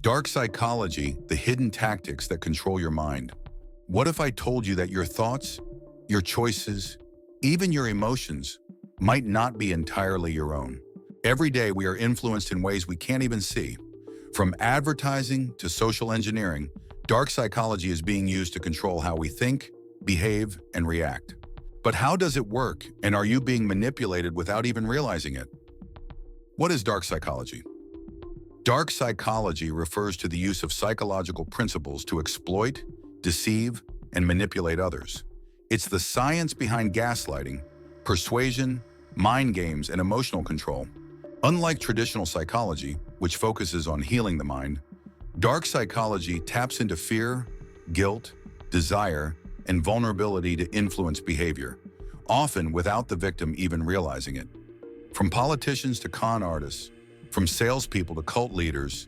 Dark psychology, the hidden tactics that control your mind. What if I told you that your thoughts, your choices, even your emotions might not be entirely your own? Every day we are influenced in ways we can't even see. From advertising to social engineering, dark psychology is being used to control how we think, behave, and react. But how does it work, and are you being manipulated without even realizing it? What is dark psychology? Dark psychology refers to the use of psychological principles to exploit, deceive, and manipulate others. It's the science behind gaslighting, persuasion, mind games, and emotional control. Unlike traditional psychology, which focuses on healing the mind, dark psychology taps into fear, guilt, desire, and vulnerability to influence behavior, often without the victim even realizing it. From politicians to con artists, from salespeople to cult leaders,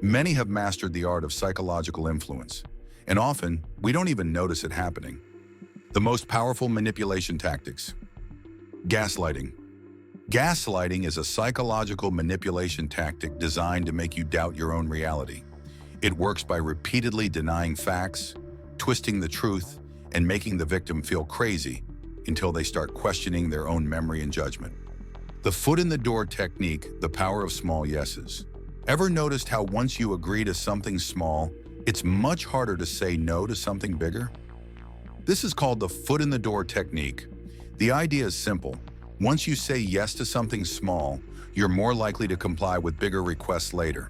many have mastered the art of psychological influence, and often we don't even notice it happening. The most powerful manipulation tactics. Gaslighting. Gaslighting is a psychological manipulation tactic designed to make you doubt your own reality. It works by repeatedly denying facts, twisting the truth, and making the victim feel crazy until they start questioning their own memory and judgment. The foot-in-the-door technique, the power of small yeses. Ever noticed how once you agree to something small, it's much harder to say no to something bigger? This is called the foot-in-the-door technique. The idea is simple. Once you say yes to something small, you're more likely to comply with bigger requests later.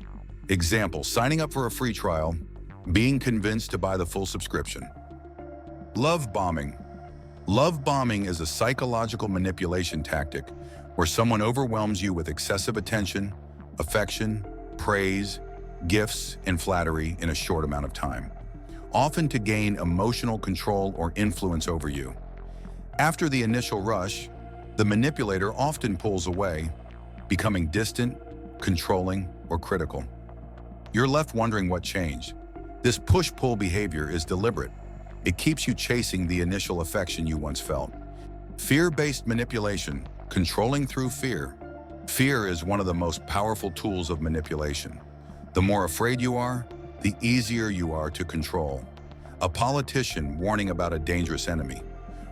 Example, signing up for a free trial, being convinced to buy the full subscription. Love bombing. Love bombing is a psychological manipulation tactic where someone overwhelms you with excessive attention, affection, praise, gifts, and flattery in a short amount of time, often to gain emotional control or influence over you. After the initial rush, the manipulator often pulls away, becoming distant, controlling, or critical. You're left wondering what changed. This push-pull behavior is deliberate. It keeps you chasing the initial affection you once felt. Fear-based manipulation, controlling through fear. Fear is one of the most powerful tools of manipulation. The more afraid you are, the easier you are to control. A politician warning about a dangerous enemy.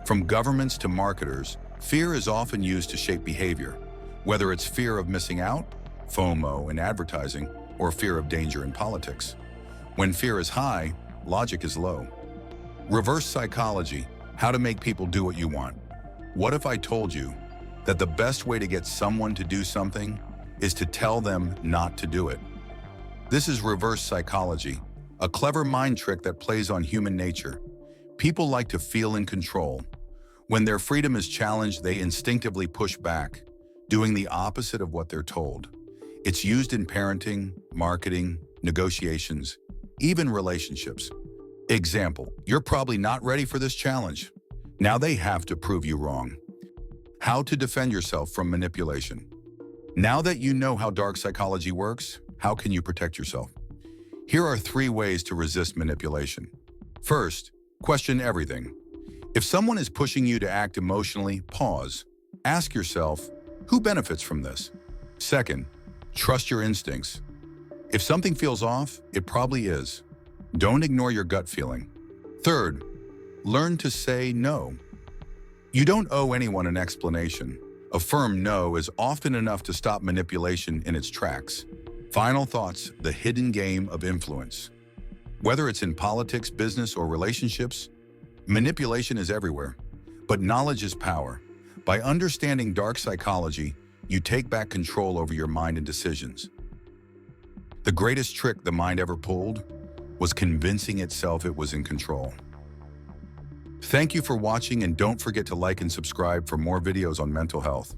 From governments to marketers, fear is often used to shape behavior, whether it's fear of missing out, FOMO in advertising, or fear of danger in politics. When fear is high, logic is low. Reverse psychology, how to make people do what you want. What if I told you that the best way to get someone to do something is to tell them not to do it? This is reverse psychology, a clever mind trick that plays on human nature. People like to feel in control. When their freedom is challenged, they instinctively push back, doing the opposite of what they're told. It's used in parenting, marketing, negotiations, even relationships. Example, you're probably not ready for this challenge. Now they have to prove you wrong. How to defend yourself from manipulation. Now that you know how dark psychology works, how can you protect yourself? Here are 3 ways to resist manipulation. First, question everything. If someone is pushing you to act emotionally, pause. Ask yourself, who benefits from this? Second, trust your instincts. If something feels off, it probably is. Don't ignore your gut feeling. Third, learn to say no. You don't owe anyone an explanation. A firm no is often enough to stop manipulation in its tracks. Final thoughts, the hidden game of influence. Whether it's in politics, business, or relationships, manipulation is everywhere. But knowledge is power. By understanding dark psychology, you take back control over your mind and decisions. The greatest trick the mind ever pulled was convincing itself it was in control. Thank you for watching, and don't forget to like and subscribe for more videos on mental health.